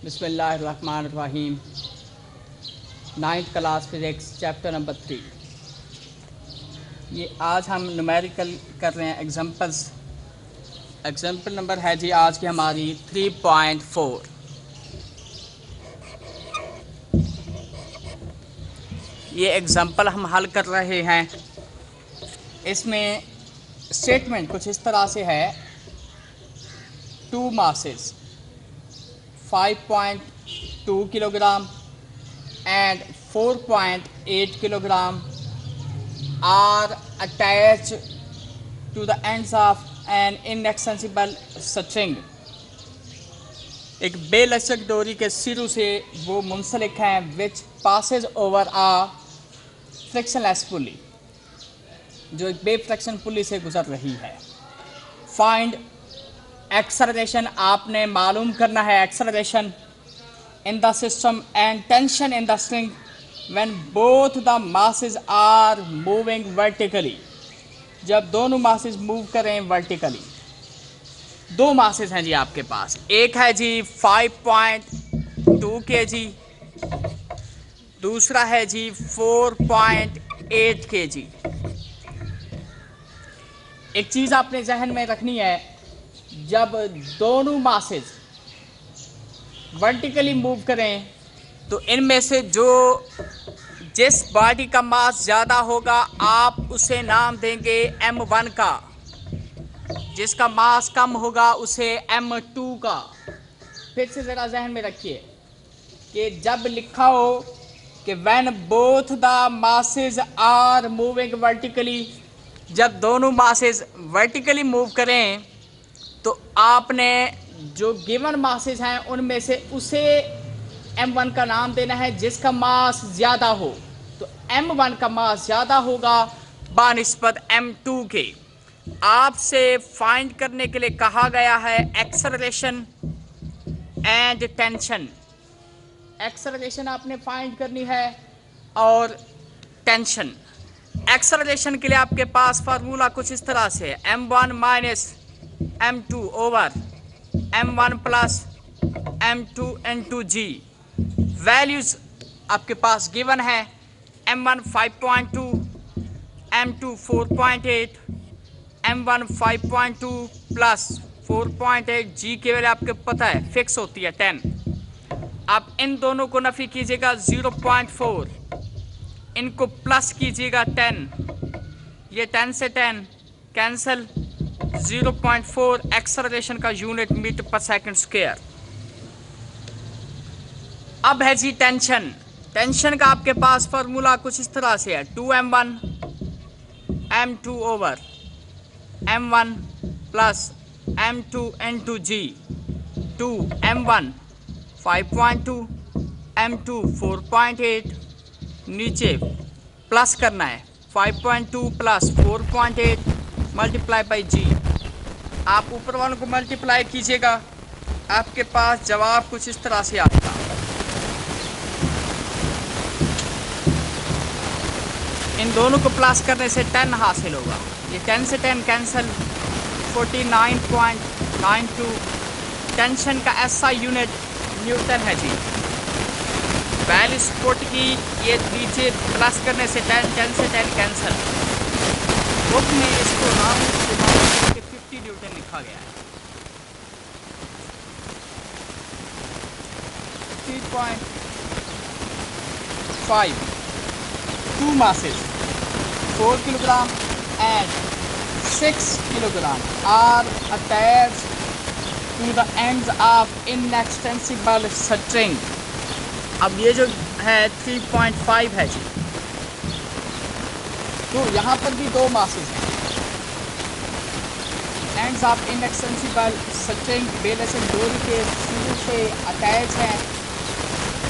बिस्मिल्लाहिर्रहमानिर्रहीम। 9th class physics chapter number 3। ये आज हम न्यूमेरिकल कर रहे हैं एग्जांपल्स। एग्जांपल नंबर है जी आज की हमारी 3.4। ये एग्जांपल हम हल कर रहे हैं। इसमें स्टेटमेंट कुछ इस तरह से है, 2 masses 5.2 kilogram and 4.8 kilogram are attached to the ends of an inextensible string। एक बेलचक डोरी के सिरों से वो मुंसलिक हैं which passes over a frictionless pulley, जो एक बेफ्रिक्शन पुली से गुजर रही है। फाइंड एक्सेलरेशन, आपने मालूम करना है acceleration in the system and tension in the string when both the masses are moving vertically। जब दोनों masses मूव करें वर्टिकली। दो masses हैं जी आपके पास, एक है जी 5.2 kg, दूसरा है जी 4.8 kg। एक चीज़ आपने जहन में रखनी है, जब दोनों masses वर्टिकली मूव करें तो इनमें से जिस बॉडी का मास ज़्यादा होगा आप उसे नाम देंगे m1 का, जिसका मास कम होगा उसे m2 का। फिर से ज़रा जहन में रखिए कि जब लिखा हो कि when both the masses are moving vertically, जब दोनों मासेस वर्टिकली मूव करें तो आपने जो गिवन मासेस हैं उनमें से उसे m1 का नाम देना है जिसका मास ज़्यादा हो। तो m1 का मास ज़्यादा होगा बानिस्बत m2 के। आपसे फाइंड करने के लिए कहा गया है एक्सेलरेशन एंड टेंशन। एक्सेलरेशन आपने फाइंड करनी है और टेंशन। एक्सेलरेशन के लिए आपके पास फार्मूला कुछ इस तरह से है, m1 minus m2 over m1 plus m2 into g। Values आपके पास गिवन है, m1 5.2, m2 4.8, m1 5.2 plus 4.8, g की वैल्यू आपको पता है फिक्स होती है 10। आप इन दोनों को नफ़ी कीजिएगा 0.4, इनको प्लस कीजिएगा 10, ये 10 से 10 कैंसिल। 0.4 एक्सेलरेशन का यूनिट मीटर पर सेकंड स्क्वायर। अब है जी टेंशन। टेंशन का आपके पास फार्मूला कुछ इस तरह से है, 2m1 m2 over m1 plus m2 into g। 2m1 5.2 m2 4.8, नीचे प्लस करना है 5.2 प्लस 4.8 मल्टीप्लाई बाई जी। आप ऊपर वालों को मल्टीप्लाई कीजिएगा, आपके पास जवाब कुछ इस तरह से आएगा। इन दोनों को प्लस करने से 10 हासिल होगा, ये 10 से 10 कैंसिल, 49.92। टेंशन का ऐसा यूनिट न्यूटन है जी। वैल्यू सपोर्ट की ये नीचे प्लस करने से 10 से 10 कैंसिल। बुक में इसको राउंड के 50 न्यूटन लिखा गया है। 3.5 2 masses 4 kilogram and 6 kilogram are attached to the ends of inextensible string। अब ये जो है 3.5 है जी, तो यहाँ पर भी 2 masses हैं। एंड्स ऑफ इनएक्सटेंसिबल स्ट्रिंग बेलचक डोरी के सिरों से अटैच हैं,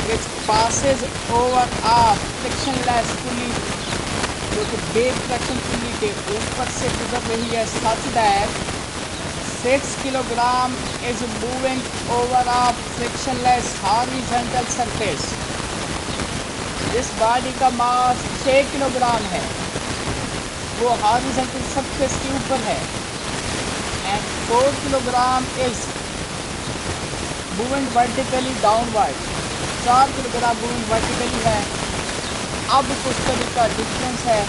विच पासेज ओवर आ फ्रिक्शनलेस पुली, जो कि बेफ्रिक्शन पुली के ऊपर से गुजर रही है, such that 6 kilogram is moving over a frictionless horizontal surface. जिस बॉडी का मास 6 किलोग्राम है वो हॉरिजॉन्टल सरफेस के ऊपर है, and 4 kilogram is moving vertically downward, 4 kilogram moving vertically है। अब कुछ तरीका डिफरेंस है,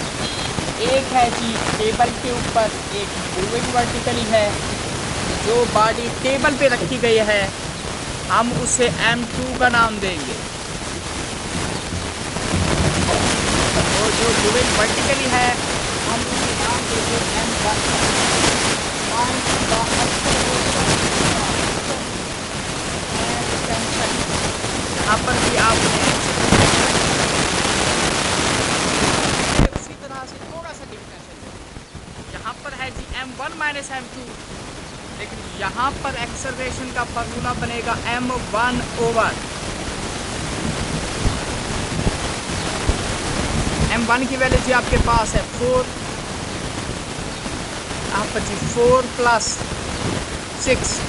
एक है जी टेबल के ऊपर, एक मूविंग वर्टिकली है। जो बॉडी टेबल पे रखी गई है हम उसे M2 का नाम देंगे, और जो मूविंग वर्टिकली है हम उसे नाम देंगे M1। यहाँ पर भी आपने उसी तरह से थोड़ा सा डिफरेंस है। यहाँ पर है जी M1 माइनस M2, लेकिन यहाँ पर एक्सेलरेशन का फार्मूला बनेगा M1 ओवर M1 की वैल्यू जी आपके पास है 4, यहाँ पर जी 4 प्लस 6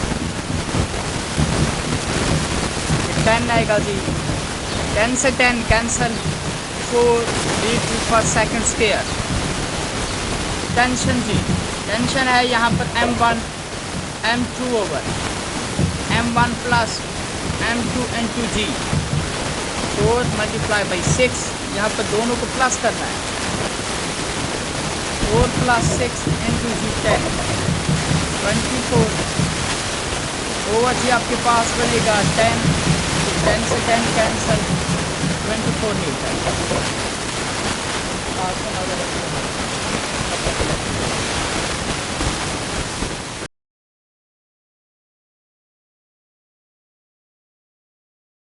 10 आएगा जी, 10 से 10 कैंसल, 4 मीटर पर सेकंड स्क्वायर। टेंशन जी, टेंशन है यहाँ पर M1 M2 over M1 plus M2 into G, 4 multiply by 6, यहाँ पर दोनों को प्लस करना है, 4 प्लस 6 into G 10, 24 ओवर जी आपके पास बनेगा 10, 10 से 10 कैंसल, 24 मीटर।